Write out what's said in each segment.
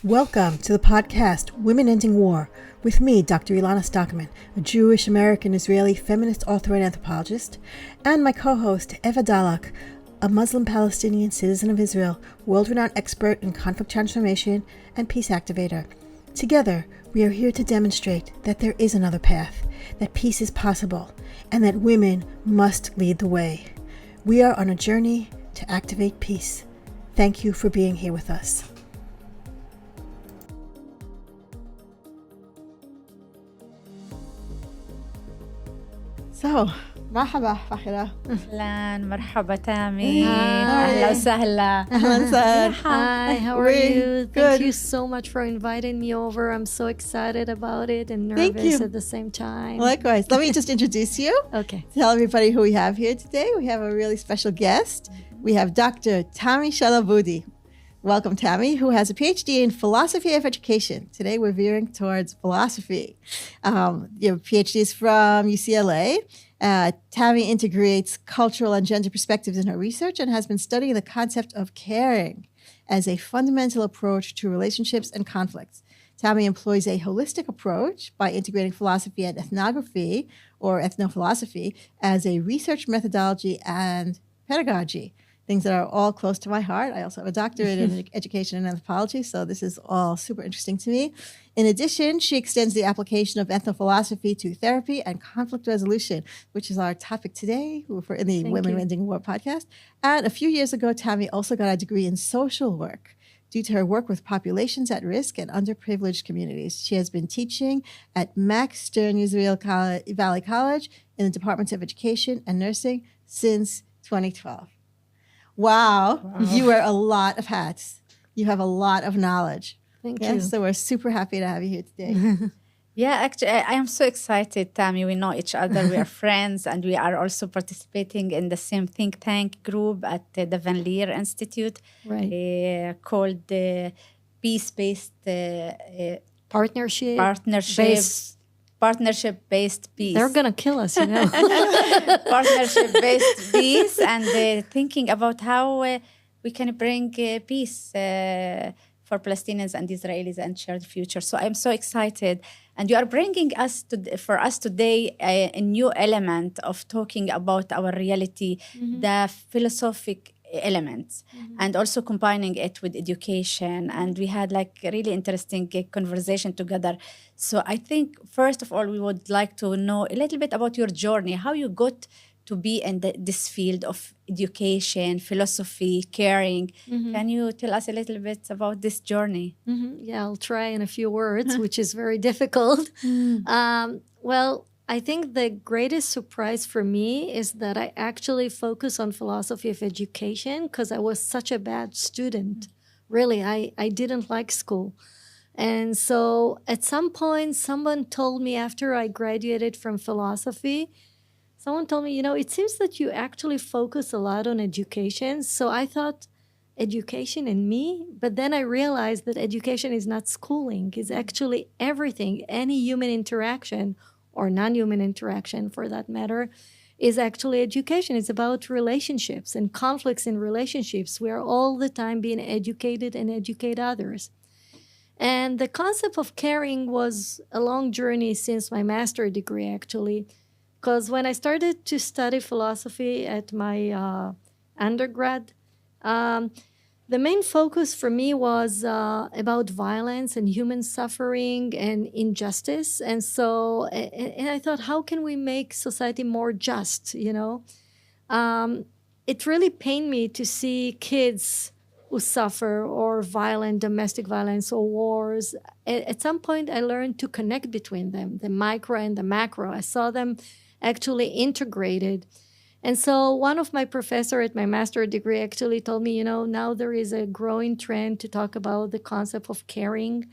Welcome to the podcast Women Ending War with me, Dr. Elana Stockman, a Jewish American Israeli feminist author and anthropologist, and my co-host Eva Dalak, a Muslim Palestinian citizen of Israel, world-renowned expert in conflict transformation and peace activator. Together, we are here to demonstrate that there is another path, that peace is possible, and that women must lead the way. We are on a journey to activate peace. Thank you for being here with us. So, مرحبا فاخرة. أهلا مرحبا تامي. أهلا وسهلا. Hi, how are you? Thank you so much for inviting me over. I'm so excited about it and nervous at the same time. Likewise. Let me just introduce you. Okay. Tell everybody who we have here today. We have a really special guest. We have Dr. Tammy Shel Aboudy. Welcome, Tammy, who has a Ph.D. in philosophy of education. Today, we're veering towards philosophy. Your Ph.D. is from UCLA. Tammy integrates cultural and gender perspectives in her research and has been studying the concept of caring as a fundamental approach to relationships and conflicts. Tammy employs a holistic approach by integrating philosophy and ethnography, or ethnophilosophy, as a research methodology and pedagogy. Things that are all close to my heart. I also have a doctorate in education and anthropology, so this is all super interesting to me. In addition, she extends the application of ethnophilosophy to therapy and conflict resolution, which is our topic today in the Women Ending War podcast. And a few years ago, Tammy also got a degree in social work due to her work with populations at risk and underprivileged communities. She has been teaching at Max Stern Yezreel Valley College in the Departments of Education and Nursing since 2012. Wow, you wear a lot of hats. You have a lot of knowledge. Thank you. So we're super happy to have you here today. Yeah, actually, I am so excited, Tammy. We know each other. We are friends, and we are also participating in the same think tank group at the Van Leer Institute, called the Peace-Based Partnership-based peace. They're going to kill us, you know. Partnership-based peace, and thinking about how we can bring peace for Palestinians and Israelis and shared future. So I'm so excited. And you are bringing for us today a new element of talking about our reality, the philosophic elements, and also combining it with education. And we had like a really interesting conversation together. So I think, first of all, we would like to know a little bit about your journey, how you got to be in this field of education, philosophy, caring. Can you tell us a little bit about this journey? Yeah, I'll try in a few words, which is very difficult. Well, I think the greatest surprise for me is that I actually focus on philosophy of education because I was such a bad student. Really, I didn't like school. And so at some point, someone told me after I graduated from philosophy, someone told me, you know, it seems that you actually focus a lot on education. So I thought education and me, but then I realized that education is not schooling. It's actually everything, any human interaction or non-human interaction for that matter, is actually education. It's about relationships and conflicts in relationships. We are all the time being educated and educate others. And the concept of caring was a long journey since my master's degree, actually, because when I started to study philosophy at my undergrad, the main focus for me was about violence and human suffering and injustice. And so and I thought, how can we make society more just, you know? It really pained me to see kids who suffer or domestic violence or wars. At some point, I learned to connect between them, the micro and the macro. I saw them actually integrated. And so one of my professors at my master's degree actually told me, you know, now there is a growing trend to talk about the concept of caring.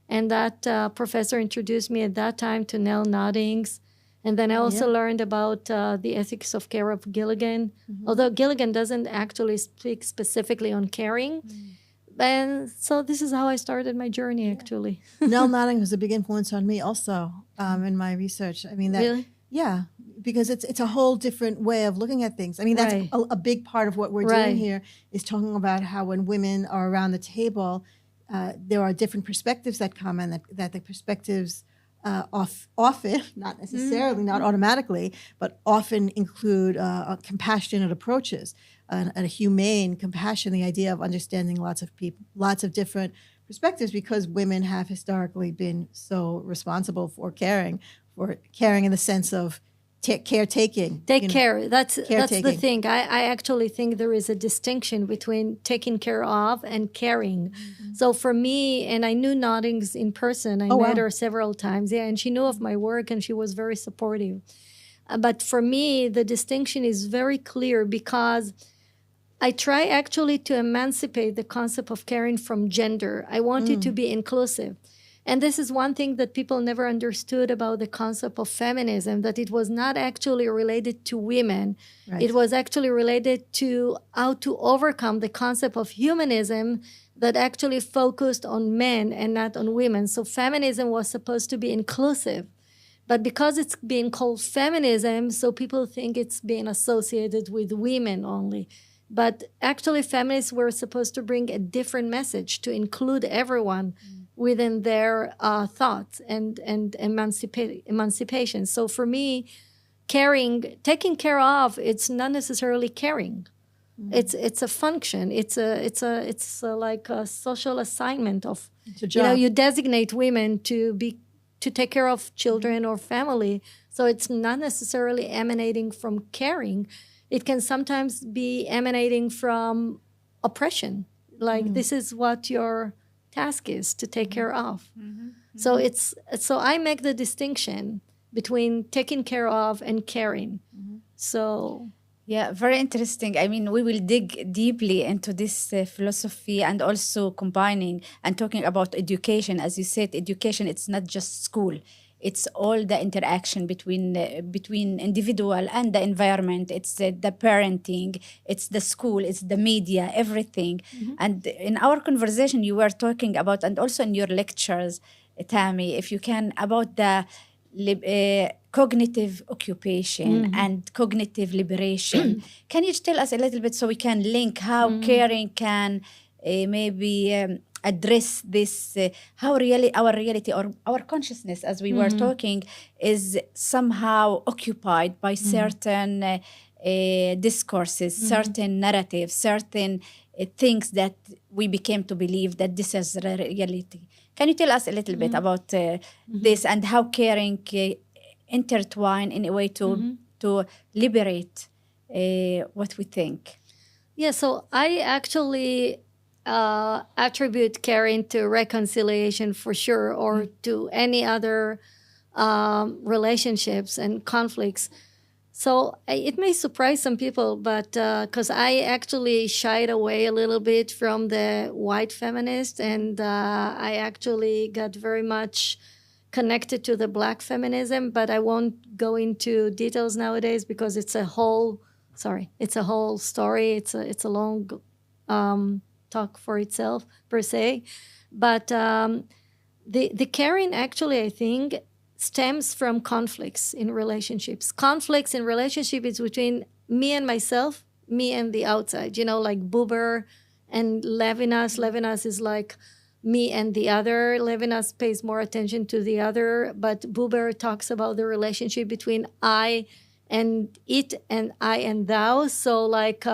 And that professor introduced me at that time to Nell Noddings. And then I also learned about the ethics of care of Gilligan, although Gilligan doesn't actually speak specifically on caring. And so this is how I started my journey, actually. Nell Noddings was a big influence on me also in my research. I mean, that, really? Yeah, because it's a whole different way of looking at things. I mean, that's a big part of what we're doing here is talking about how when women are around the table, there are different perspectives that come, and that the perspectives often, not necessarily, not automatically, but often include compassionate approaches, and a humane compassion, the idea of understanding lots of people, lots of different perspectives, because women have historically been so responsible for caring in the sense of caretaking. Take care. That's the caretaking. thing. I actually think there is a distinction between taking care of and caring. So for me, and I knew Noddings in person. I met her several times. Yeah, and she knew of my work, and she was very supportive. But for me, the distinction is very clear, because I try actually to emancipate the concept of caring from gender. I want it to be inclusive. And this is one thing that people never understood about the concept of feminism, that it was not actually related to women. Right. It was actually related to how to overcome the concept of humanism that actually focused on men and not on women. So feminism was supposed to be inclusive. But because it's being called feminism, so people think it's being associated with women only. But actually, feminists were supposed to bring a different message, to include everyone within their thoughts and emancipation. So for me, taking care of, it's not necessarily caring. It's a function. It's like a social assignment of, you designate women to take care of children or family. So it's not necessarily emanating from caring. It can sometimes be emanating from oppression. Like this is what your task is to take care of. So I make the distinction between taking care of and caring. So yeah, very interesting. I mean, we will dig deeply into this philosophy, and also combining and talking about education. As you said, education, it's not just school. It's all the interaction between individual and the environment. It's the parenting, it's the school, it's the media, everything. And in our conversation, you were talking about, and also in your lectures, Tammy, if you can, about the cognitive occupation and cognitive liberation. Can you tell us a little bit, so we can link how caring can maybe address this, how really our reality or our consciousness, as we were talking, is somehow occupied by certain discourses, certain narratives, certain things that we became to believe that this is the reality. Can you tell us a little bit about this, and how caring intertwine in a way to liberate what we think? Yeah, so I actually attribute caring to reconciliation for sure, or to any other relationships and conflicts. So it may surprise some people, but because I actually shied away a little bit from the white feminist, and I actually got very much connected to the black feminism, but I won't go into details nowadays because it's a whole story. It's a long talk for itself, per se. But the caring, actually, I think, stems from conflicts in relationships. Conflicts in relationship is between me and myself, me and the outside. Like Buber and Levinas. Levinas is like me and the other. Levinas pays more attention to the other, but Buber talks about the relationship between I and it, and I and thou. So like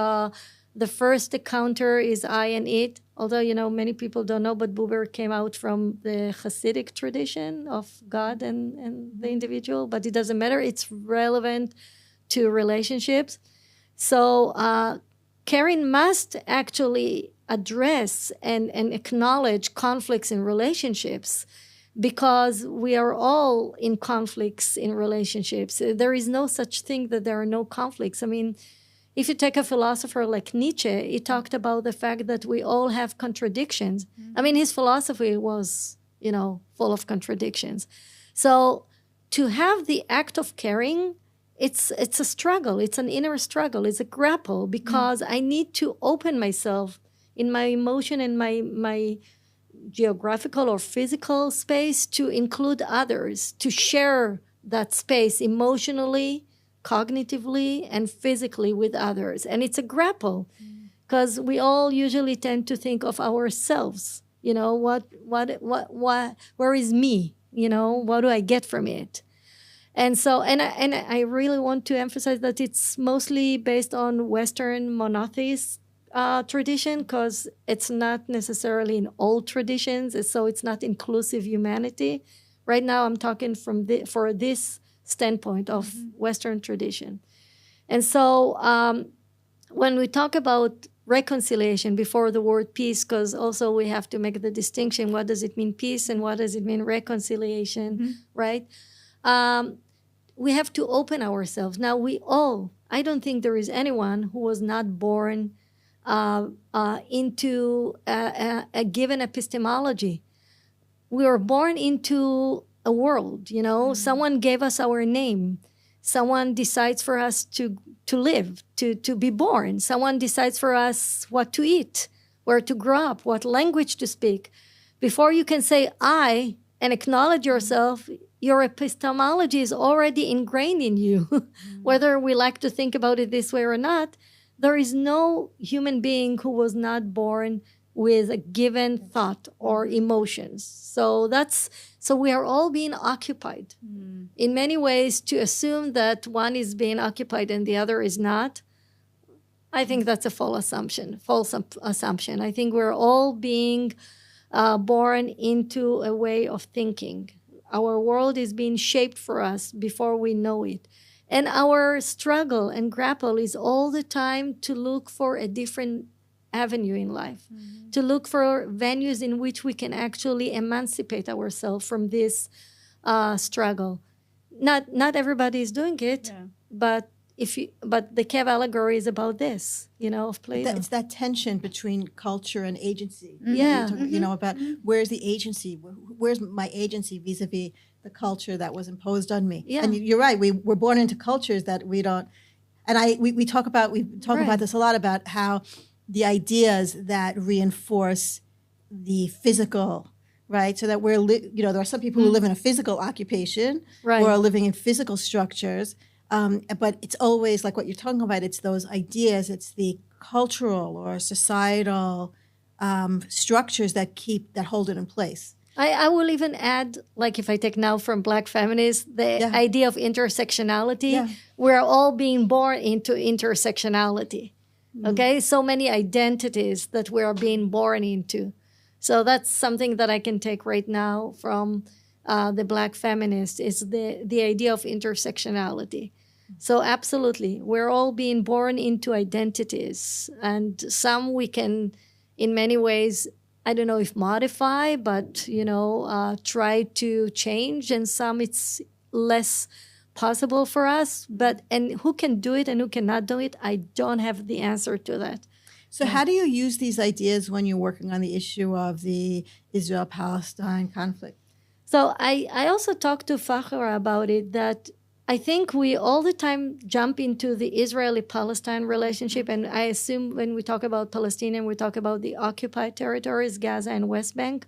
the first counter is I and it. Although, many people don't know, but Buber came out from the Hasidic tradition of God and the individual, but it doesn't matter. It's relevant to relationships. So caring must actually address and acknowledge conflicts in relationships, because we are all in conflicts in relationships. There is no such thing that there are no conflicts. I mean, if you take a philosopher like Nietzsche, he talked about the fact that we all have contradictions. I mean, his philosophy was, full of contradictions. So to have the act of caring, it's a struggle. It's an inner struggle. It's a grapple, because I need to open myself in my emotion and my geographical or physical space to include others, to share that space emotionally, cognitively, and physically with others. And it's a grapple, because we all usually tend to think of ourselves You know, what, where is me? You know, what do I get from it? And so, and I really want to emphasize that it's mostly based on Western monotheist tradition, because it's not necessarily in all traditions. So it's not inclusive humanity. Right now, I'm talking from for this standpoint of Western tradition. And so when we talk about reconciliation before the word peace, because also we have to make the distinction, what does it mean peace and what does it mean reconciliation, right? We have to open ourselves. Now I don't think there is anyone who was not born into a given epistemology. We were born into a world, you know. Someone gave us our name. Someone decides for us to live, to be born. Someone decides for us what to eat, where to grow up, what language to speak. Before you can say I and acknowledge yourself, your epistemology is already ingrained in you. Whether we like to think about it this way or not, there is no human being who was not born with a given thought or emotions. So we are all being occupied. In many ways, to assume that one is being occupied and the other is not, I think that's a false assumption. I think we're all being born into a way of thinking. Our world is being shaped for us before we know it. And our struggle and grapple is all the time to look for a different avenue in life, to look for venues in which we can actually emancipate ourselves from this struggle. Not everybody is doing it, but the cave allegory is about this, you know, of Plato. It's that tension between culture and agency. Yeah. You know, about where's the agency? Where's my agency vis-a-vis the culture that was imposed on me? Yeah. And you're right. We're born into cultures that we don't. And we talk about this a lot, about how the ideas that reinforce the physical, right? So that there are some people who live in a physical occupation, Right. who are living in physical structures. But it's always like what you're talking about. It's those ideas. It's the cultural or societal structures that hold it in place. I will even add, like if I take now from Black feminists, the idea of intersectionality. Yeah. We're all being born into intersectionality. Okay, so many identities that we are being born into. So that's something that I can take right now from the Black feminist, is the idea of intersectionality. So absolutely, we're all being born into identities, and some we can, in many ways, I don't know if modify, but try to change, and some it's less possible for us. And who can do it and who cannot do it, I don't have the answer to that. So how do you use these ideas when you're working on the issue of the Israel-Palestine conflict? So I also talked to Fakhira about it, that I think we all the time jump into the Israeli-Palestine relationship, and I assume when we talk about Palestinian, we talk about the occupied territories, Gaza and West Bank.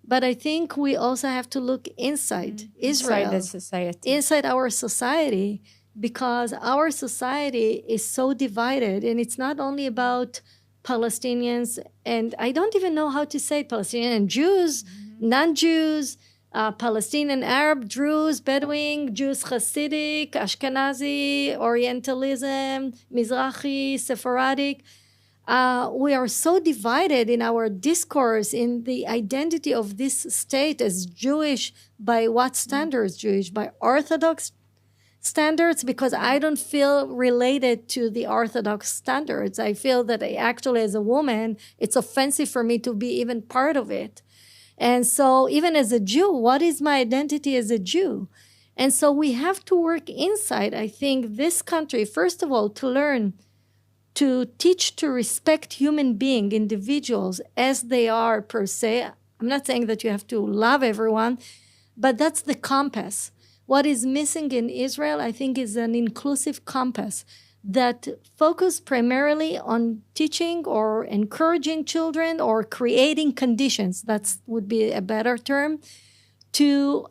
But I think we also have to look inside Israel, inside the society, inside our society, because our society is so divided, and it's not only about Palestinians, and I don't even know how to say Palestinian and Jews, non-Jews, Palestinian, Arab, Druze, Bedouin, Jews, Hasidic, Ashkenazi, Orientalism, Mizrahi, Sephardic. We are so divided in our discourse, in the identity of this state as Jewish. By what standards Jewish? By Orthodox standards, because I don't feel related to the Orthodox standards. I feel that actually as a woman, it's offensive for me to be even part of it. And so even as a Jew, what is my identity as a Jew? And so we have to work inside, I think, this country, first of all, to learn to teach to respect human beings, individuals, as they are per se. I'm not saying that you have to love everyone, but that's the compass. What is missing in Israel, I think, is an inclusive compass that focus primarily on teaching or encouraging children or creating conditions, that would be a better term, to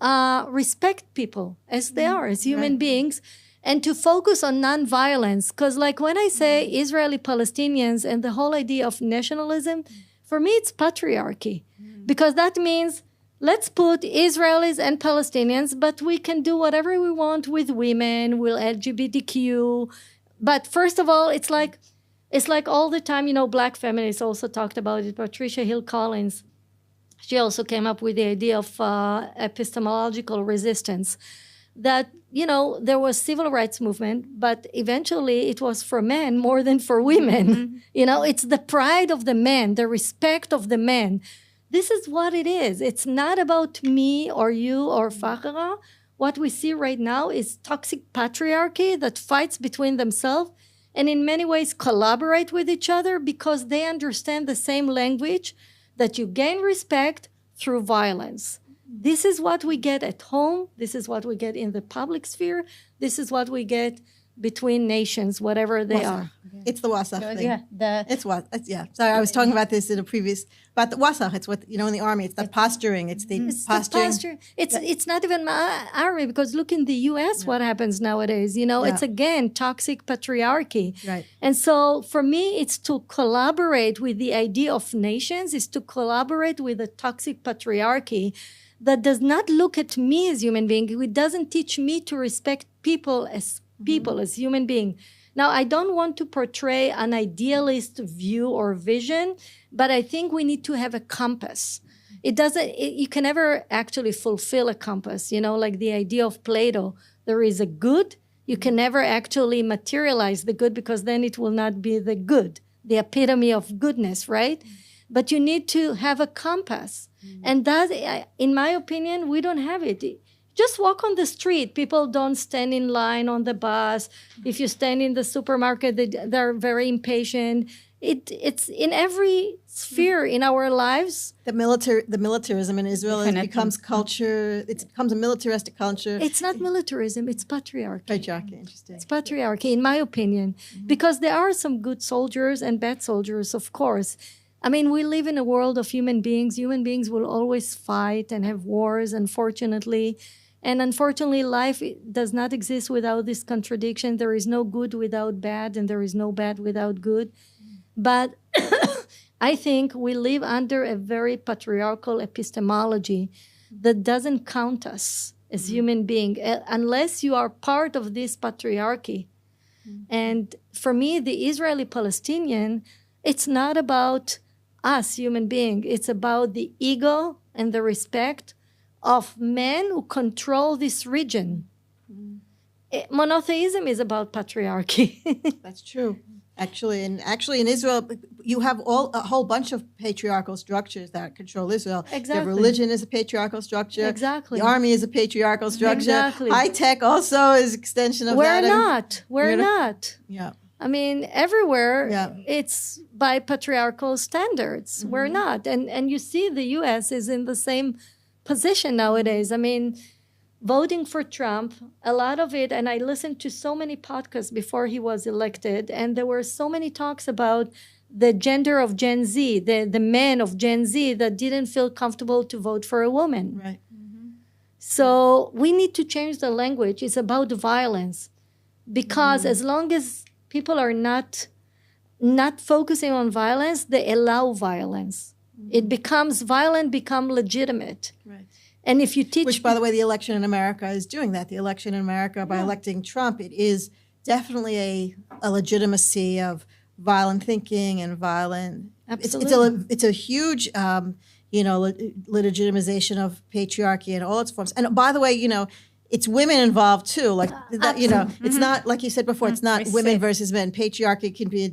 respect people as they are, as human beings, and to focus on nonviolence. Because like when I say Israeli Palestinians and the whole idea of nationalism, For me, it's patriarchy, because that means let's put Israelis and Palestinians, but we can do whatever we want with women, with LGBTQ. But first of all, it's like all the time, Black feminists also talked about it. Patricia Hill Collins, she also came up with the idea of epistemological resistance, that, there was civil rights movement, but eventually it was for men more than for women. It's the pride of the man, the respect of the man. This is what it is. It's not about me or you or Fakhira. What we see right now is toxic patriarchy that fights between themselves and in many ways collaborate with each other because they understand the same language, that you gain respect through violence. This is what we get at home. This is what we get in the public sphere. This is what we get between nations, whatever they are. It's the wasach thing. Yeah, It's what? Yeah. Sorry, I was talking about this in a previous. About the wasach. It's what in the army. It's the posturing. It's the posturing. It's not even my army, because look in the U.S. what happens nowadays. It's again toxic patriarchy. Right. And so for me, it's to collaborate with the idea of nations. Is to collaborate with a toxic patriarchy that does not look at me as human being. It doesn't teach me to respect people as human being. Now, I don't want to portray an idealist view or vision, but I think we need to have a compass. You can never actually fulfill a compass, like the idea of Plato. There is a good. You can never actually materialize the good, because then it will not be the good, the epitome of goodness, right? But you need to have a compass. And that, in my opinion, we don't have it. Just walk on the street. People don't stand in line on the bus. If you stand in the supermarket, they're very impatient. It's in every sphere in our lives. The militarism in Israel becomes culture. It becomes a militaristic culture. It's not militarism. It's patriarchy. Patriarchy, interesting. It's patriarchy, in my opinion, because there are some good soldiers and bad soldiers, of course. I mean, we live in a world of human beings. Human beings will always fight and have wars, unfortunately. And unfortunately, life does not exist without this contradiction. There is no good without bad, and there is no bad without good. But I think we live under a very patriarchal epistemology that doesn't count us as human beings unless you are part of this patriarchy. And for me, the Israeli-Palestinian, it's not about us, human beings. It's about the ego and the respect of men who control this region. Monotheism is about patriarchy. That's true. Actually in Israel, you have a whole bunch of patriarchal structures that control Israel. Exactly. The religion is a patriarchal structure. Exactly. The army is a patriarchal structure. Exactly. High tech also is extension of that. We're not. Yeah. I mean, everywhere it's by patriarchal standards. We're not. And you see the U.S. is in the same position nowadays. I mean, voting for Trump, a lot of it, and I listened to so many podcasts before he was elected, and there were so many talks about the gender of Gen Z, the men of Gen Z that didn't feel comfortable to vote for a woman. Right. So we need to change the language. It's about violence. Because as long as people are not focusing on violence, they allow violence. It becomes violent, become legitimate. Right. And if you teach... Which, by the way, the election in America is doing that. The election in America, by electing Trump, it is definitely a legitimacy of violent thinking and violent... Absolutely. It's a huge, legitimization of patriarchy in all its forms. And by the way, it's women involved too. Like that, it's not like you said before. It's not women versus men. Patriarchy can be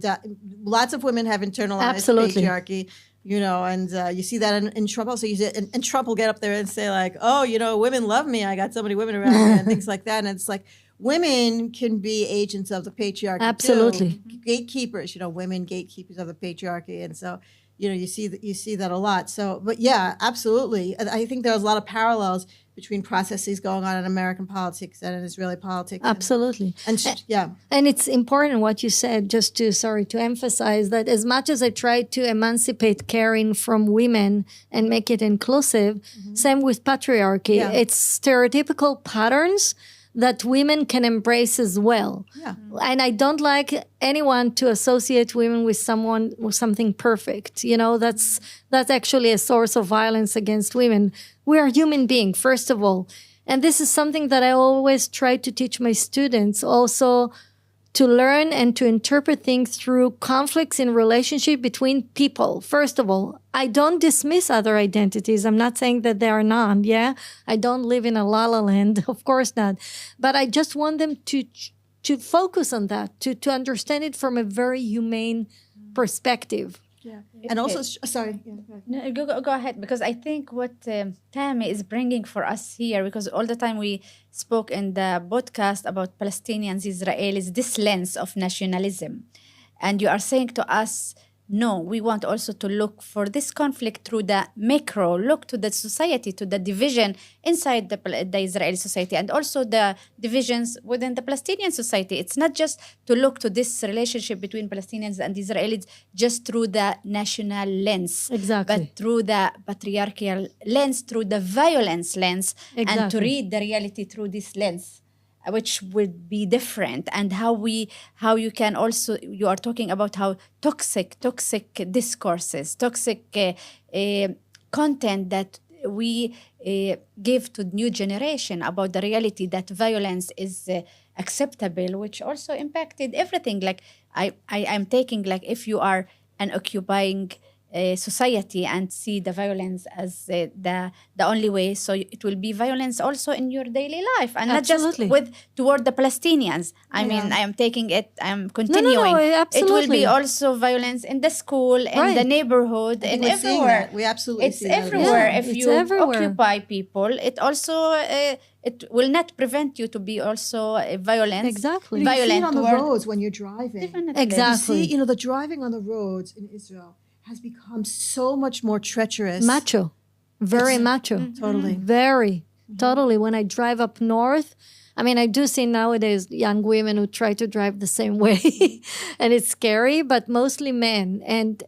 lots of women have internalized patriarchy. And you see that in Trump also. And Trump will get up there and say like, "Oh, women love me. I got so many women around me," and things like that. And it's like women can be agents of the patriarchy. Absolutely, too. Gatekeepers. Women gatekeepers of the patriarchy, and so. You see that a lot. So, but yeah, absolutely. I think there's a lot of parallels between processes going on in American politics and in Israeli politics. Absolutely. And it's important what you said, just to emphasize that as much as I try to emancipate caring from women and make it inclusive, same with patriarchy. Yeah. It's stereotypical patterns that women can embrace as well. Yeah. And I don't like anyone to associate women with something perfect. That's actually a source of violence against women. We are human beings, first of all. And this is something that I always try to teach my students also, to learn and to interpret things through conflicts in relationship between people. First of all, I don't dismiss other identities. I'm not saying that they are not. Yeah, I don't live in a la land, of course not. But I just want them to focus on that, to understand it from a very humane perspective. Yeah. And also, sorry. Yeah, No, go ahead, because I think what Tammy is bringing for us here, because all the time we spoke in the podcast about Palestinians, Israelis, this lens of nationalism. And you are saying to us, no, we want also to look for this conflict through the macro, look to the society, to the division inside the Israeli society, and also the divisions within the Palestinian society. It's not just to look to this relationship between Palestinians and Israelis just through the national lens, Exactly. but through the patriarchal lens, through the violence lens, Exactly. and to read the reality through this lens, which would be different. And how you can also, you are talking about how toxic discourses, toxic content that we give to new generation about the reality that violence is acceptable, which also impacted everything. Like I'm taking, like, if you are an occupying society and see the violence as the only way, so it will be violence also in your daily life, and Absolutely. not just toward the Palestinians. I mean, I am taking it, I am continuing. No, it will absolutely. be also violence in the school, in the neighborhood, and we're seeing everywhere. that. We absolutely It's see that. everywhere. Yeah, If it's you everywhere. occupy people, it also it will not prevent you to be also violent. Exactly. You see it Violent on the toward- roads when you're driving. Definitely. Exactly. You see, the driving on the roads in Israel has become so much more treacherous. Macho. Very macho. Totally. Very. Totally. When I drive up north, I mean, I do see nowadays young women who try to drive the same way, and it's scary, but mostly men. And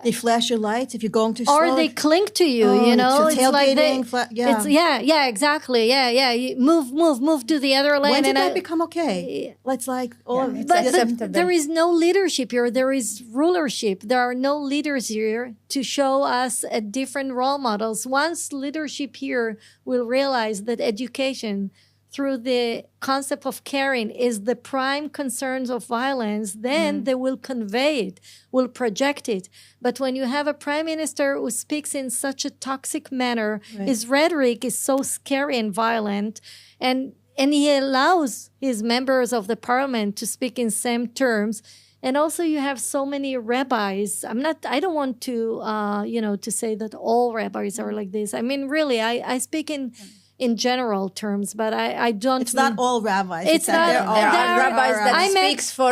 They flash your lights if you're going too or slow. they cling to you, Oh, you know. it's It's like they, tailgating, yeah. it's exactly. Yeah. You move to the other lane. When did and that become okay? It's like all of it's But acceptable. there is no leadership here. There is rulership. There are no leaders here to show us a different role models. Once leadership here will realize that education, through the concept of caring, is the prime concerns of violence, then they will convey it, will project it. But when you have a prime minister who speaks in such a toxic manner, his rhetoric is so scary and violent, and he allows his members of the parliament to speak in same terms. And also you have so many rabbis. I don't want to, to say that all rabbis are like this. I mean, really, I speak in general terms, but I don't. It's not all rabbis. It's not- There are rabbis that I meant- speaks for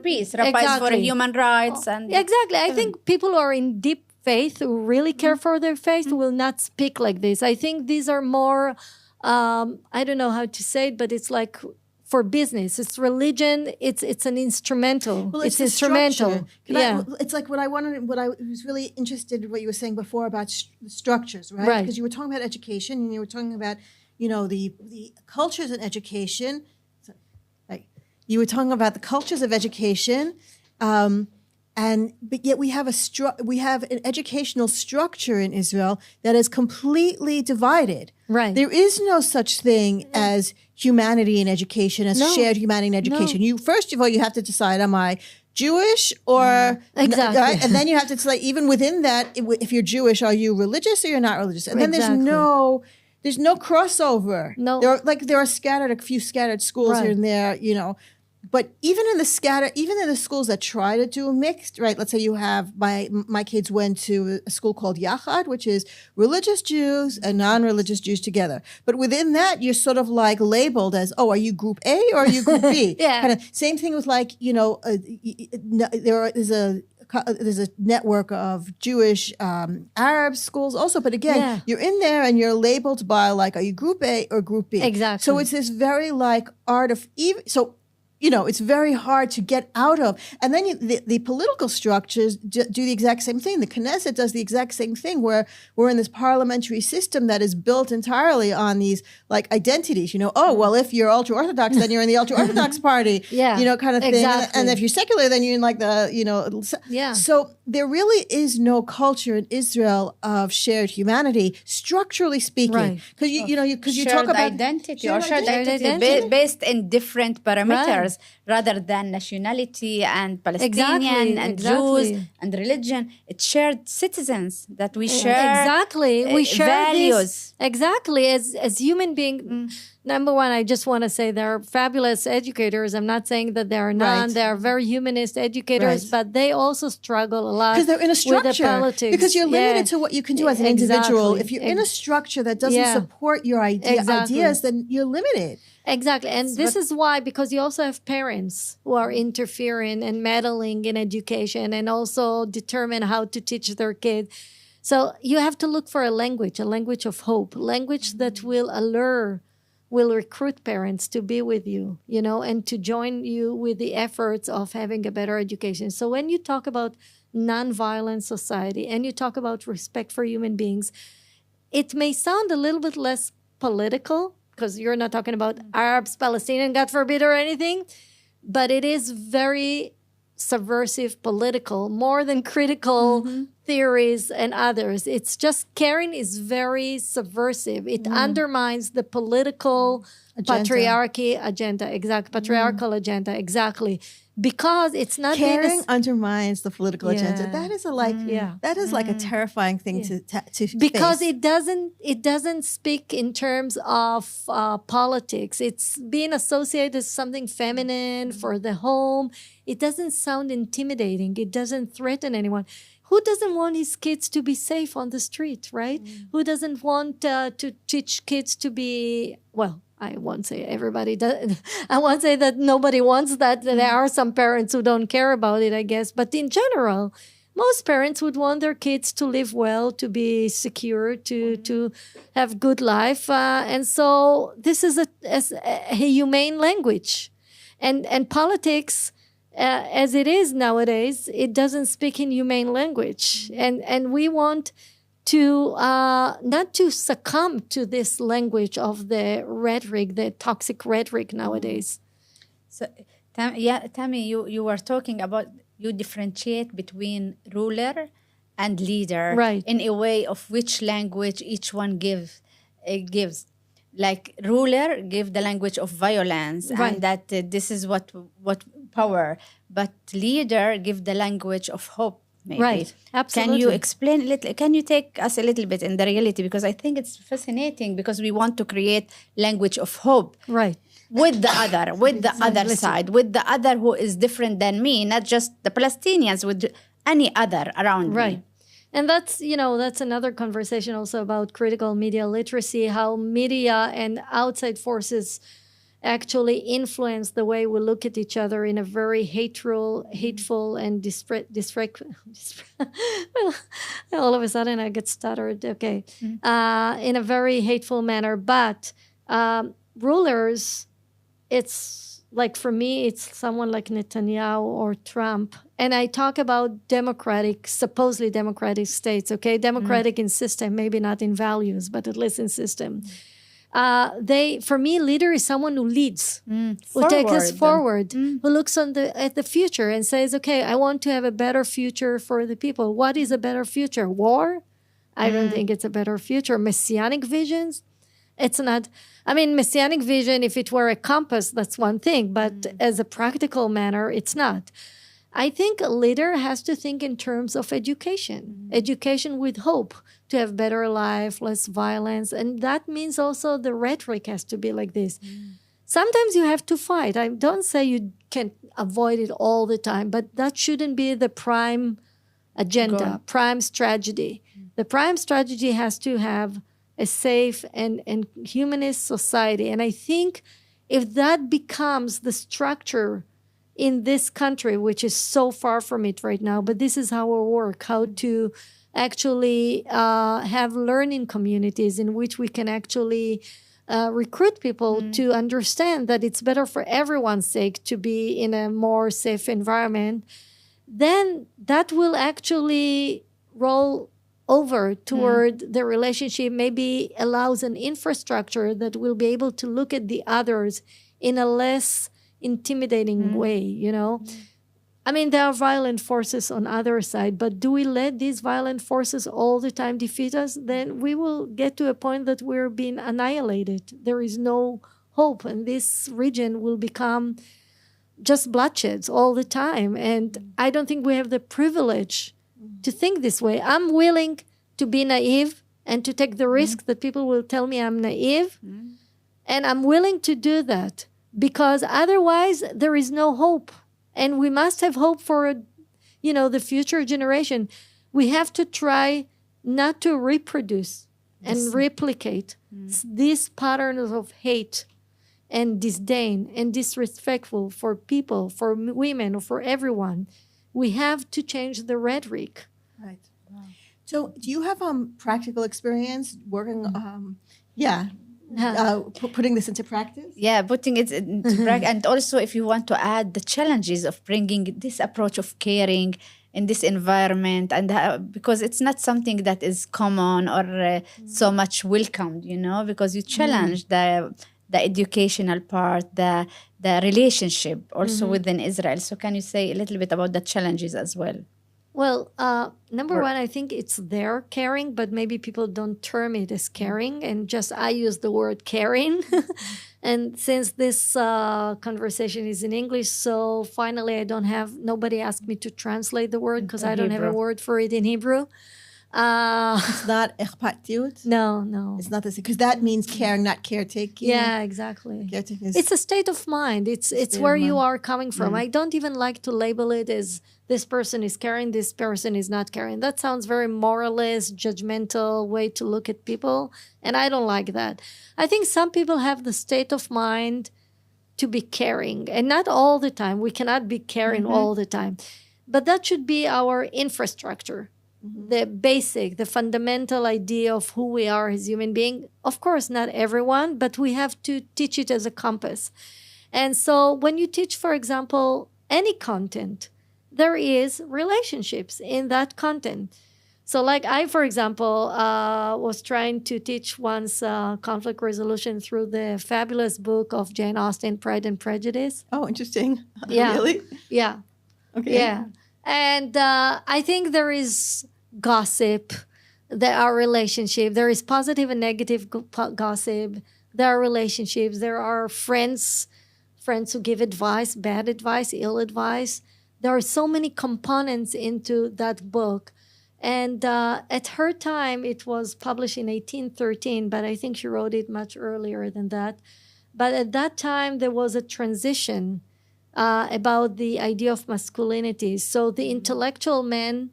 peace, rabbis for Exactly. human rights, and Exactly. I think people who are in deep faith, who really care for their faith, will not speak like this. I think these are more, I don't know how to say it, but it's like for business. It's religion. It's an instrumental. Well, it's the instrumental. structure. It's like what I was really interested in what you were saying before about the structures, right? Right. Because you were talking about education and you were talking about, the cultures in education. Like you were talking about the cultures of education, but yet we have an educational structure in Israel that is completely divided. Right. There is no such thing as humanity in education, as No. shared humanity in education. No. You first of all, you have to decide: am I Jewish or Exactly. right? And then you have to decide, even within that, if you're Jewish, are you religious or you're not religious? And then Exactly. there's no crossover. No. There are a few scattered schools here Right. and there, But even in the schools that try to do mixed, right? Let's say you have my kids went to a school called Yachad, which is religious Jews and non-religious Jews together. But within that, you're sort of like labeled as, are you group A or are you group B? Yeah. Kind of same thing with there's a network of Jewish Arab schools also. But again, you're in there and you're labeled by are you group A or group B? Exactly. So it's this very art of even so. it's very hard to get out of. And then the political structures do the exact same thing. The Knesset does the exact same thing, where we're in this parliamentary system that is built entirely on these like identities. Oh, well, if you're ultra-Orthodox, then you're in the ultra-Orthodox party, kind of thing. Exactly. And if you're secular, then you're in like the, So there really is no culture in Israel of shared humanity, structurally speaking. Because you talk about identity or shared identity based in different parameters rather than nationality and Palestinian and Jews and religion. It's shared citizens that we share. We share values. Exactly. As human beings. Number one, I just want to say they're fabulous educators. I'm not saying that there are none. They are very humanist educators, but they also struggle a lot because they're in a structure. With the politics. Because you're limited to what you can do as an individual. If you're in a structure that doesn't support your ideas, then you're limited. Exactly. And this is why, because you also have parents who are interfering and meddling in education and also determine how to teach their kids. So you have to look for a language of hope, language that will recruit parents to be with you, and to join you with the efforts of having a better education. So when you talk about nonviolent society and you talk about respect for human beings, it may sound a little bit less political, because you're not talking about Arabs, Palestinians, God forbid, or anything, but it is very subversive political, more than critical theories and others. It's just Karen is very subversive. It undermines the political patriarchy agenda, patriarchal agenda, exactly. Because it's not caring undermines the political agenda. That is like a terrifying thing to because face. it doesn't speak in terms of politics. It's being associated as something feminine for the home. It doesn't sound intimidating. It doesn't threaten anyone. Who doesn't want his kids to be safe on the street, right? Who doesn't want to teach kids to be, well, I won't say everybody does. I won't say that nobody wants that. There are some parents who don't care about it, I guess. But in general, most parents would want their kids to live well, to be secure, to have good life. And so this is a humane language. And politics, as it is nowadays, it doesn't speak in humane language. And we want to not to succumb to this language of the rhetoric, the toxic rhetoric nowadays. So, Tammy, you were talking about, you differentiate between ruler and leader, right, in a way of which language each one gives. Like ruler give the language of violence, right, and that this is what power, but leader give the language of hope. Maybe. Right, absolutely. Can you explain a little? Can you take us a little bit in the reality? Because I think it's fascinating, because we want to create language of hope. Right. With the other, with the other side, with the other who is different than me, not just the Palestinians, with any other around right. me. And that's another conversation also about critical media literacy, how media and outside forces actually influence the way we look at each other in a very hateful and well, all of a sudden I get stuttered. Okay. In a very hateful manner. But rulers, it's like, for me, it's someone like Netanyahu or Trump. And I talk about supposedly democratic states, okay? Democratic in system, maybe not in values, but at least in system. For me, leader is someone who leads, who takes us forward, who looks at the future and says, okay, I want to have a better future for the people. What is a better future? War? I don't think it's a better future. Messianic visions? It's not. I mean, messianic vision, if it were a compass, that's one thing. But as a practical manner, it's not. I think a leader has to think in terms of education, education with hope, to have better life, less violence. And that means also the rhetoric has to be like this. Sometimes you have to fight. I don't say you can avoid it all the time, but that shouldn't be the prime agenda, prime strategy. The prime strategy has to have a safe and humanist society. And I think if that becomes the structure in this country, which is so far from it right now, but this is how we work, how to actually have learning communities in which we can actually recruit people to understand that it's better for everyone's sake to be in a more safe environment, then that will actually roll over toward the relationship, maybe allows an infrastructure that will be able to look at the others in a less intimidating way, you know? I mean, there are violent forces on either side, but do we let these violent forces all the time defeat us? Then we will get to a point that we're being annihilated. There is no hope, and this region will become just bloodsheds all the time. And I don't think we have the privilege to think this way. I'm willing to be naive and to take the risk that people will tell me I'm naive. And I'm willing to do that because otherwise there is no hope. And we must have hope for, you know, the future generation. We have to try not to reproduce and replicate these patterns of hate and disdain and disrespectful for people, for women, or for everyone. We have to change the rhetoric. Right. Wow. So do you have practical experience working, putting this into practice? Yeah, putting it into practice. And also, if you want to add the challenges of bringing this approach of caring in this environment, and because it's not something that is common or so much welcomed, you know, because you challenge the educational part, the relationship also within Israel. So can you say a little bit about the challenges as well? Well, number one, I think it's their caring, but maybe people don't term it as caring, and just I use the word caring. And since this conversation is in English, so finally nobody asked me to translate the word because I don't have a word for it in Hebrew. It's not ikhpatiyut? No. It's not the same, because that means caring, not caretaking. Yeah, exactly. Caretaking It's a state of mind. It's where you are coming from. I don't even like to label it as this person is caring, this person is not caring. That sounds very moralist, judgmental way to look at people, and I don't like that. I think some people have the state of mind to be caring, and not all the time. We cannot be caring all the time. But that should be our infrastructure. The basic, the fundamental idea of who we are as human beings. Of course, not everyone, but we have to teach it as a compass. And so when you teach, for example, any content, there is relationships in that content. So like I, for example, was trying to teach once conflict resolution through the fabulous book of Jane Austen, Pride and Prejudice. Oh, interesting. Yeah. Really? Yeah. Okay. Yeah. And I think there is gossip, there are relationships, there is positive and negative gossip, there are relationships, there are friends who give advice, bad advice, ill advice. There are so many components into that book. And at her time, it was published in 1813, but I think she wrote it much earlier than that. But at that time, there was a transition about the idea of masculinity. So the intellectual man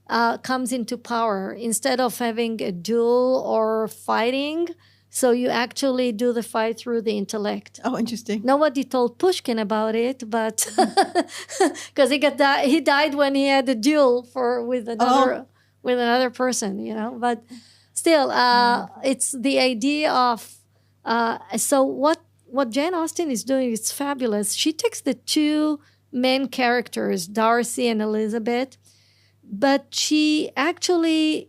comes into power instead of having a duel or fighting. So you actually do the fight through the intellect. Oh, interesting. Nobody told Pushkin about it, but because he died when he had a duel with another person, you know. But still, it's the idea of so what Jane Austen is doing is fabulous. She takes the two main characters, Darcy and Elizabeth, but she actually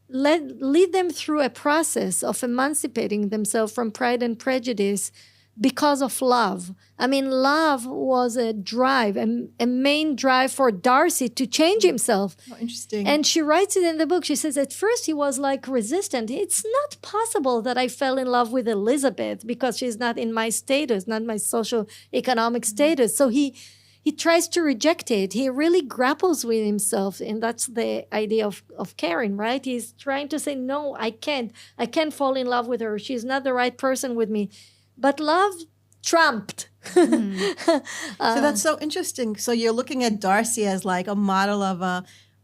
lead them through a process of emancipating themselves from Pride and Prejudice because of love. I mean, love was a drive, a main drive for Darcy to change himself. Oh, interesting. And she writes it in the book. She says, at first he was like resistant. It's not possible that I fell in love with Elizabeth because she's not in my status, not my socio-economic status. So he tries to reject it. He really grapples with himself. And that's the idea of caring, right? He's trying to say, no, I can't fall in love with her. She's not the right person with me. But love trumped. So that's so interesting. So you're looking at Darcy as like a model of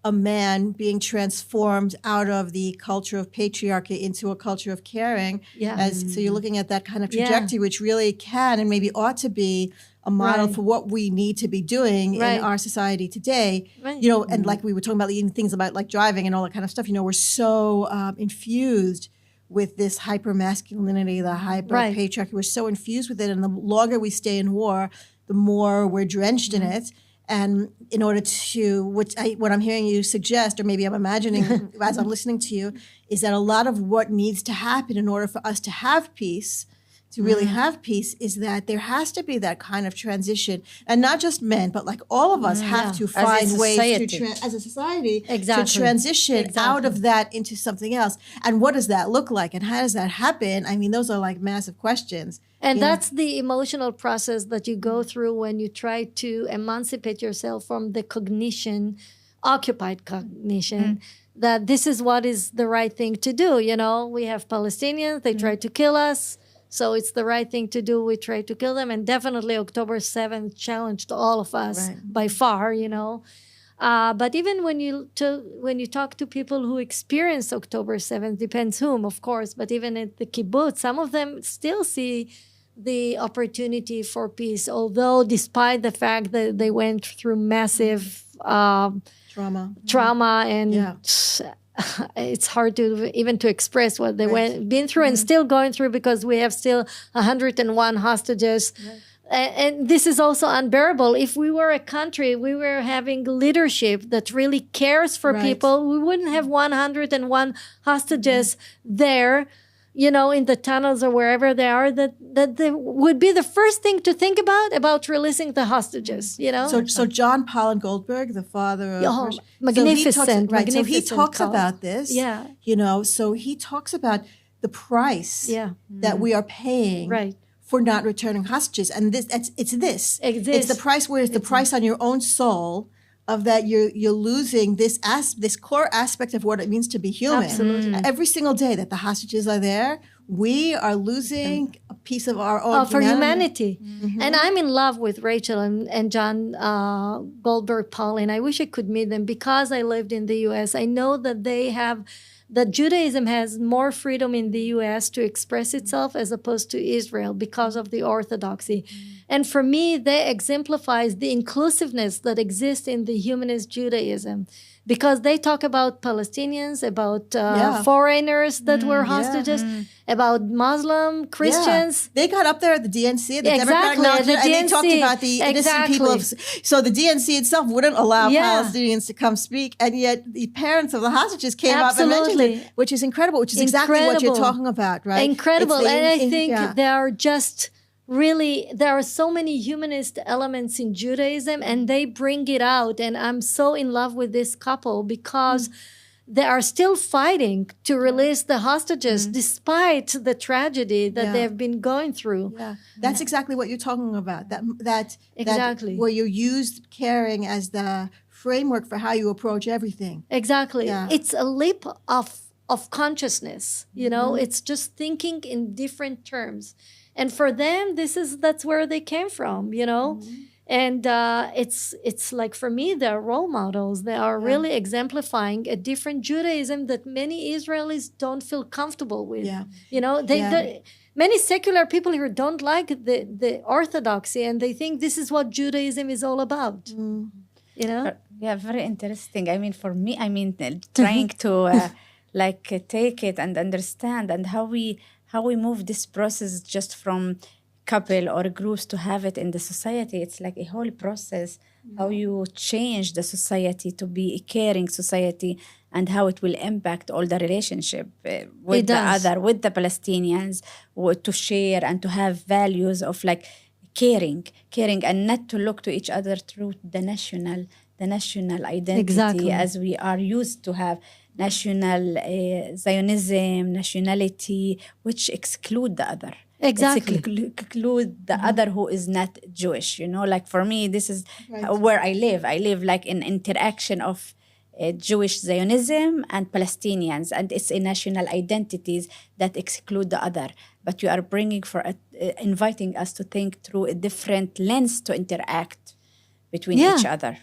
a man being transformed out of the culture of patriarchy into a culture of caring. Yeah. So you're looking at that kind of trajectory, which really can and maybe ought to be a model for what we need to be doing in our society today. Right. You know, and like we were talking about even things about like driving and all that kind of stuff, you know, we're so infused with this hyper masculinity, the hyper patriarchy. We're so infused with it, and the longer we stay in war, the more we're drenched in it. And in order to, what I'm hearing you suggest, or maybe I'm imagining as I'm listening to you, is that a lot of what needs to happen in order for us to have peace, to really have peace, is that there has to be that kind of transition. And not just men, but like all of us have to find ways to, as a society, to transition out of that into something else. And what does that look like? And how does that happen? I mean, those are like massive questions. And that's the emotional process that you go through when you try to emancipate yourself from the cognition, occupied cognition, that this is what is the right thing to do. You know, we have Palestinians, they try to kill us. So it's the right thing to do. We try to kill them. And definitely October 7th challenged all of us by far, you know. But even when you talk to people who experience October 7th, depends whom, of course, but even at the kibbutz, some of them still see the opportunity for peace, although despite the fact that they went through massive trauma and it's hard to even to express what they been through and still going through, because we have still 101 hostages. And this is also unbearable. If we were a country, we were having leadership that really cares for people, we wouldn't have 101 hostages there, you know, in the tunnels or wherever they are, that they would be the first thing to think about releasing the hostages, you know? So John Paul Goldberg, the father of... magnificent. So he talks about this, you know, so he talks about the price that we are paying for not returning hostages. And it's the price, where it's the price on your own soul, of that you're losing this core aspect of what it means to be human. Absolutely. Every single day that the hostages are there, we are losing a piece of our own for humanity. And I'm in love with Rachel and John Goldberg Paulin. I wish I could meet them, because I lived in the U.S. I know that Judaism has more freedom in the U.S. to express itself as opposed to Israel because of the orthodoxy. And for me, that exemplifies the inclusiveness that exists in the humanist Judaism, because they talk about Palestinians, about foreigners that were hostages, about Muslim, Christians. They got up there at the DNC, the Democratic National, and they talked about the innocent people. So the DNC itself wouldn't allow Palestinians to come speak, and yet the parents of the hostages came up and mentioned it, which is incredible, which is exactly what you're talking about, right? Incredible. And I think they are just... Really, there are so many humanist elements in Judaism, and they bring it out. And I'm so in love with this couple, because they are still fighting to release the hostages despite the tragedy that they've been going through. That's exactly what you're talking about. That where you used caring as the framework for how you approach everything. Exactly. It's a leap of consciousness. You know, it's just thinking in different terms. And for them, that's where they came from, you know? And it's like, for me, they're role models. They are really exemplifying a different Judaism that many Israelis don't feel comfortable with. You know, many secular people here don't like the orthodoxy, and they think this is what Judaism is all about. You know? Yeah, very interesting. I mean, for me, trying to take it and understand, and how we move this process just from couple or groups to have it in the society. It's like a whole process, how you change the society to be a caring society, and how it will impact all the relationship with the other, with the Palestinians, to share and to have values of like caring, and not to look to each other through the national identity, as we are used to have. National Zionism, nationality, which exclude the other. Exclude the other who is not Jewish. You know, like for me, this is where I live. I live like in interaction of Jewish Zionism and Palestinians, and it's a national identities that exclude the other. But you are bringing inviting us to think through a different lens to interact between each other.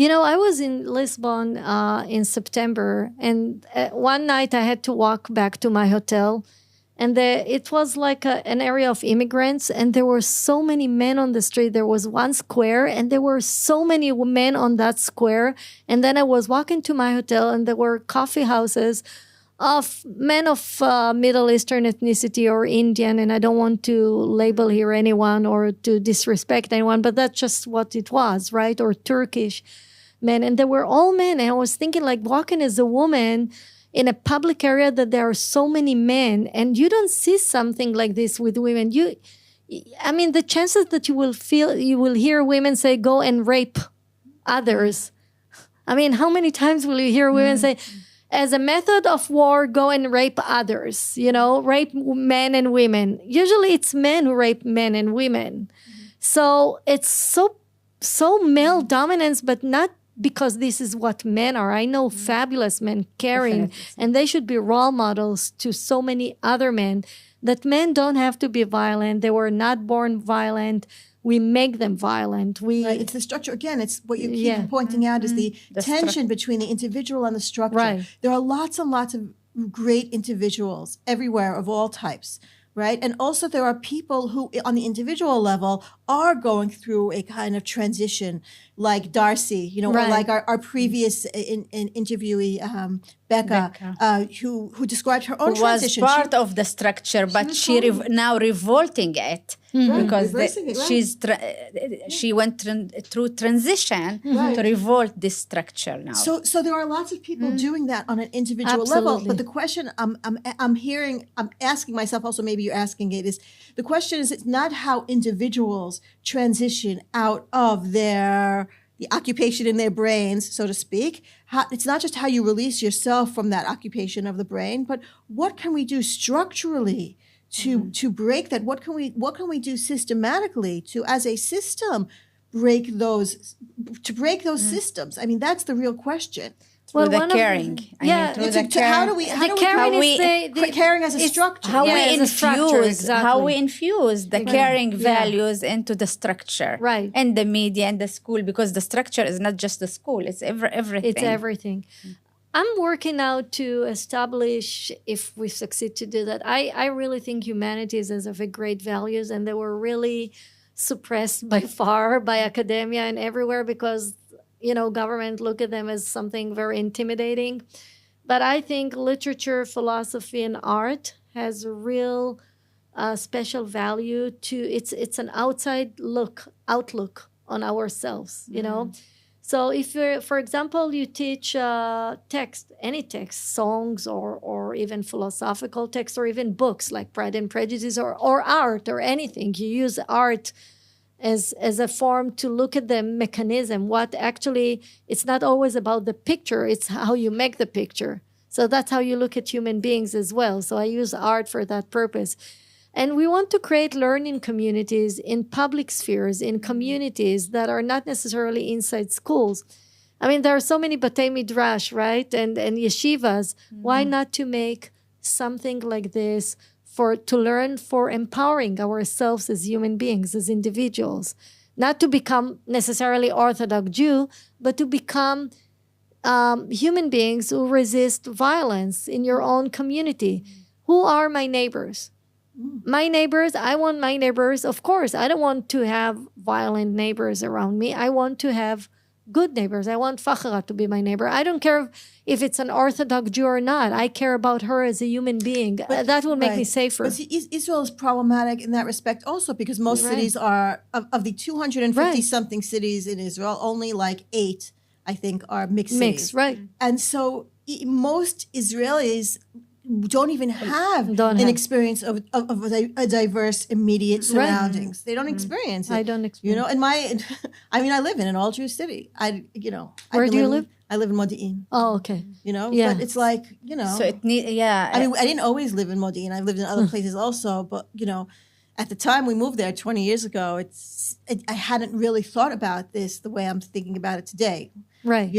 You know, I was in Lisbon in September, and one night I had to walk back to my hotel, and it was like an area of immigrants, and there were so many men on the street. There was one square, and there were so many men on that square. And then I was walking to my hotel, and there were coffee houses of men of Middle Eastern ethnicity or Indian, and I don't want to label here anyone or to disrespect anyone, but that's just what it was, right? Or Turkish men, and they were all men. And I was thinking, like, walking as a woman in a public area that there are so many men, and you don't see something like this with women. I mean, the chances that you will hear women say, "Go and rape others." I mean, how many times will you hear women say, as a method of war, go and rape others, rape men and women. Usually it's men who rape men and women. So it's so male dominance, but not because this is what men are. I know fabulous men, caring, and they should be role models to so many other men, that men don't have to be violent. They were not born violent. We make them violent. Right. It's the structure. Again, it's what you keep pointing out is the tension between the individual and the structure. Right. There are lots and lots of great individuals everywhere of all types, right? And also there are people who on the individual level are going through a kind of transition, like Darcy, or like our previous interviewee, Becca. Who described her own transition. Was part of the structure, but she now revolting it. Because she went through transition to revolt this structure now. So there are lots of people doing that on an individual level. But the question I'm asking myself, also maybe you're asking it, is the question is, it's not how individuals transition out of the occupation in their brains, so to speak. It's not just how you release yourself from that occupation of the brain, but what can we do structurally to break that? What can we do systematically to, as a system, break those systems? I mean, that's the real question. Through the caring. How do we caring as a structure? How we infuse the caring values into the structure, right? And the media and the school, because the structure is not just the school; it's everything. It's everything. I'm working now to establish, if we succeed to do that, I really think humanities is of a great values, and they were really suppressed by far by academia and everywhere because government look at them as something very intimidating. But I think literature, philosophy, and art has a real special value to it's an outlook on ourselves, So if you're, for example, you teach any text, songs or even philosophical text or even books like Pride and Prejudice or art or anything, you use art as a form to look at the mechanism, what actually, it's not always about the picture, it's how you make the picture. So that's how you look at human beings as well. So I use art for that purpose. And we want to create learning communities in public spheres, in communities that are not necessarily inside schools. I mean, there are so many Batei Midrash, right? And yeshivas. Why not to make something like this to learn for empowering ourselves as human beings, as individuals, not to become necessarily Orthodox Jew, but to become human beings who resist violence in your own community. Who are my neighbors? My neighbors, I want my neighbors, of course, I don't want to have violent neighbors around me. I want to have good neighbors. I want Fakhira to be my neighbor. I don't care if it's an Orthodox Jew or not. I care about her as a human being. That will make me safer. But Israel is problematic in that respect also because most cities are, of the 250-something cities in Israel, only like 8, I think, are mixed cities. Right. And so most Israelis don't even have an experience of a diverse immediate surroundings. They don't experience it. I don't experience it. I live in an all-Jew city. Where do you live? I live in Modi'in. Oh, okay. But it's like, So it I mean, I didn't always live in Modi'in. I lived in other places also, but, at the time we moved there 20 years ago, I hadn't really thought about this the way I'm thinking about it today. Right.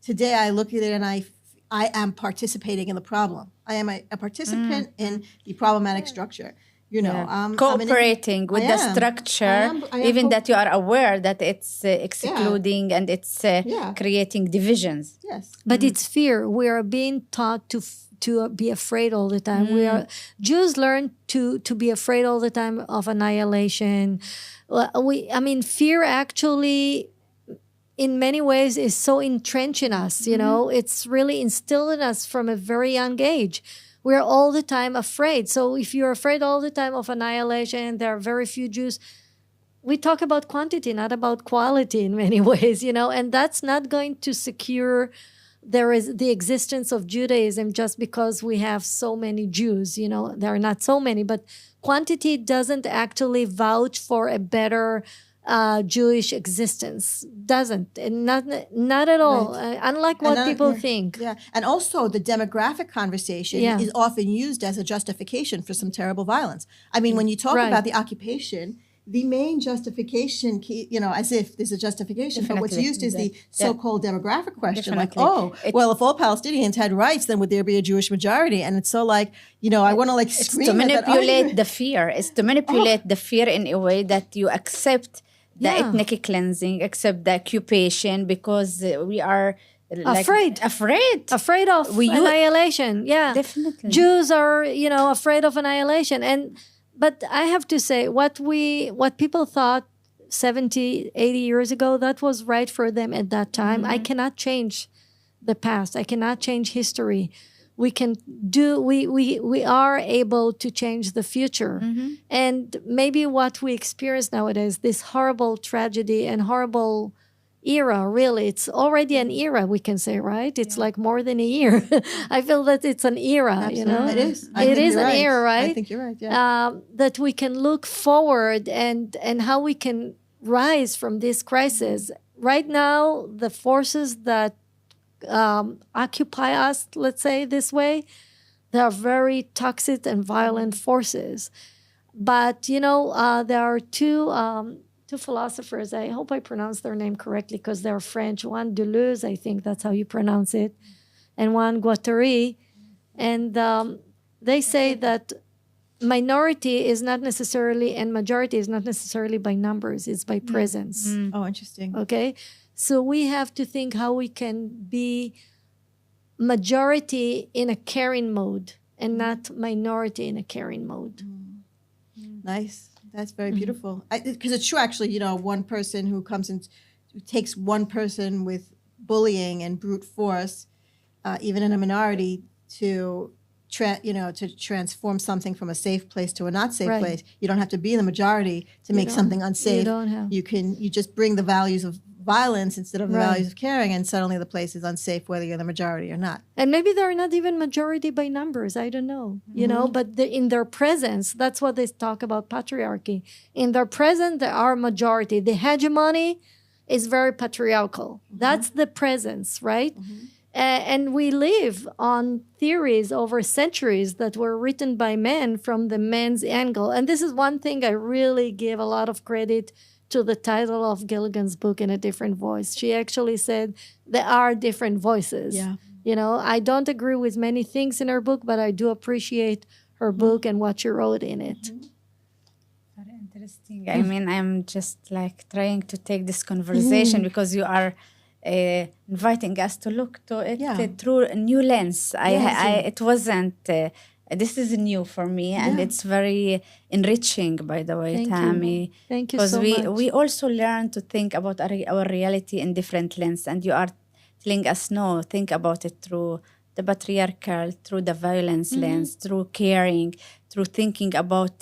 Today I look at it and I am participating in the problem. I am a participant in the problematic structure. Cooperating with the structure, even that you are aware that it's excluding and it's creating divisions. Yes. But it's fear. We are being taught to be afraid all the time. Jews learn to be afraid all the time of annihilation. Fear actually in many ways is so entrenched in us, you know, it's really instilled in us from a very young age. We're all the time afraid. So if you're afraid all the time of annihilation, there are very few Jews. We talk about quantity, not about quality in many ways, you know, and that's not going to secure there is the existence of Judaism just because we have so many Jews, you know, there are not so many, but quantity doesn't actually vouch for a better Jewish existence. Doesn't. And not at all. Right. Unlike what people think. Yeah. And also the demographic conversation is often used as a justification for some terrible violence. I mean, when you talk about the occupation, the main justification, you know, as if there's a justification, but what's used is the so-called demographic question. Like, well, if all Palestinians had rights, then would there be a Jewish majority? And it's so like, you know, I want to like scream. It's to manipulate the fear. It's to manipulate the fear in a way that you accept the ethnic cleansing, accept the occupation, because we are like afraid of annihilation. Yeah, definitely. Jews are, you know, afraid of annihilation. But I have to say, what people thought 70, 80 years ago, that was right for them at that time. I cannot change the past. I cannot change history. We are able to change the future. And maybe what we experience nowadays, this horrible tragedy and horrible era, really, it's already an era, we can say, right? It's like more than a year. I feel that it's an era. Absolutely. You know, it is. It is an era, right? I think you're right. Yeah. That we can look forward and how we can rise from this crisis. Right now, the forces that occupy us, let's say this way, they are very toxic and violent forces. But you know, there are two philosophers. I hope I pronounce their name correctly because they're French. One Deleuze, I think that's how you pronounce it, and one Guattari. And they say that minority is not necessarily, and majority is not necessarily by numbers, it's by presence. Oh, interesting. Okay? So we have to think how we can be majority in a caring mode and not minority in a caring mode. Nice. That's very beautiful. Because it's true, actually, you know, one person who comes in, who takes one person with bullying and brute force, even in a minority, to transform something from a safe place to a not safe place. You don't have to be in the majority to make something unsafe. You don't have. You just bring the values of violence instead of the values of caring, and suddenly the place is unsafe whether you're the majority or not. And maybe they're not even majority by numbers, I don't know, you know, but in their presence, that's what they talk about patriarchy. In their presence, they are majority. The hegemony is very patriarchal. That's the presence, right? And we live on theories over centuries that were written by men from the men's angle. And this is one thing I really give a lot of credit to the title of Gilligan's book, In a Different Voice. She actually said there are different voices. Yeah. You know, I don't agree with many things in her book, but I do appreciate her book and what she wrote in it. Very interesting. I mean, I'm just like trying to take this conversation because you are inviting us to look to it through a new lens. It wasn't... this is new for me, and it's very enriching, by the way, Tammy. Thank you so much. Because we also learn to think about our reality in different lenses, and you are telling us, no, think about it through the patriarchal, through the violence lens, through caring, through thinking about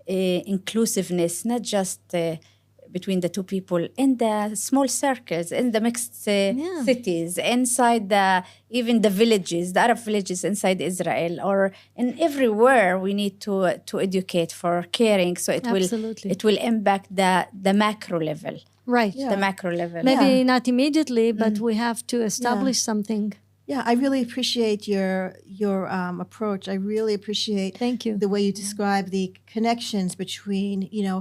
inclusiveness, not just between the two people, in the small circles, in the mixed cities, inside even the villages, the Arab villages inside Israel, or in everywhere we need to educate for caring, so it will impact the macro level. Right. The macro level. Maybe not immediately, but we have to establish something. Yeah, I really appreciate your approach. I really appreciate the way you describe the connections between, you know,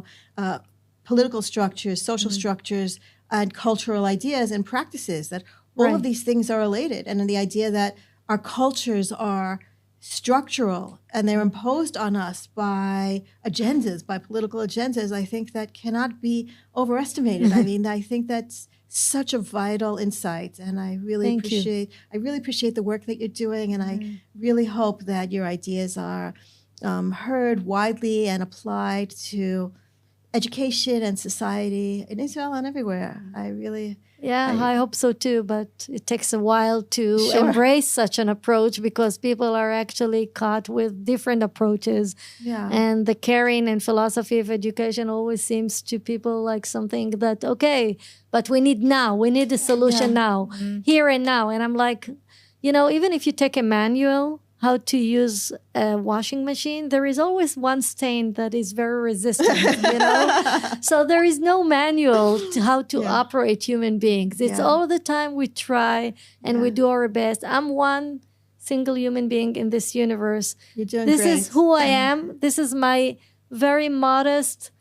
political structures, social structures, and cultural ideas and practices, that all of these things are related. And the idea that our cultures are structural and they're imposed on us by agendas, by political agendas, I think that cannot be overestimated. I mean, I think that's such a vital insight, and I really appreciate the work that you're doing, and I really hope that your ideas are heard widely and applied to education and society in Israel and everywhere. I really Yeah, I hope so too, but it takes a while to Sure. embrace such an approach because people are actually caught with different approaches. Yeah. And the caring and philosophy of education always seems to people like something that, okay, but we need now. We need a solution now, here and now. And I'm like, you know, even if you take a manual, how to use a washing machine, there is always one stain that is very resistant, you know? So there is no manual to how to operate human beings. It's all the time we try and we do our best. I'm one single human being in this universe. You're doing This great. is who I am. This is my very modest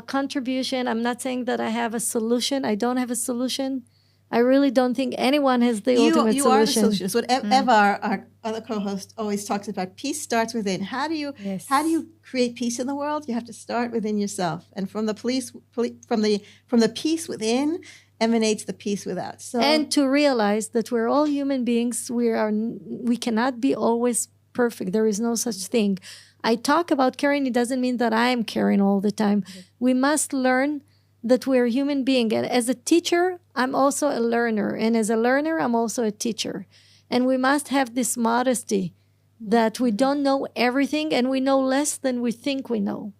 contribution. I'm not saying that I have a solution. I don't have a solution. I really don't think anyone has the ultimate you solution. are the solution. What Eva, our other co-host, always talks about. Peace starts within. How do you create peace in the world? You have to start within yourself, and from the peace within emanates the peace without. So, and to realize that we're all human beings. We cannot be always perfect. There is no such thing. I talk about caring. It doesn't mean that I am caring all the time. We must learn that we're human beings. And as a teacher, I'm also a learner. And as a learner, I'm also a teacher. And we must have this modesty that we don't know everything and we know less than we think we know.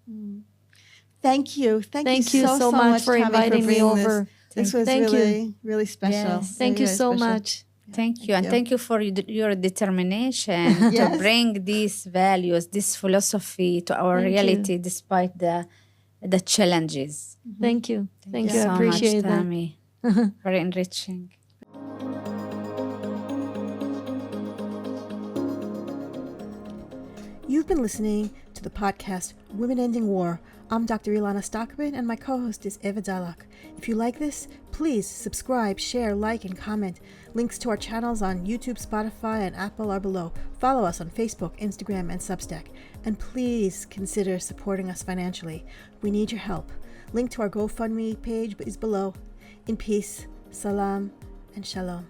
Thank you. Thank you so much for Tammy, inviting me bringing over. This was Thank really, really special. Yes. Thank you Very, so very special. much. Thank you. And thank you for your determination to bring these values, this philosophy to our reality despite the challenges. Thank you. Thank you. so I appreciate much, that. Tammy. Very enriching. You've been listening to the podcast Women Ending War. I'm Dr. Elana Stockman, and my co-host is Eva Dalak. If you like this, please subscribe, share, like, and comment. Links to our channels on YouTube, Spotify, and Apple are below. Follow us on Facebook, Instagram, and Substack. And please consider supporting us financially. We need your help. Link to our GoFundMe page is below. In peace, salam, and shalom.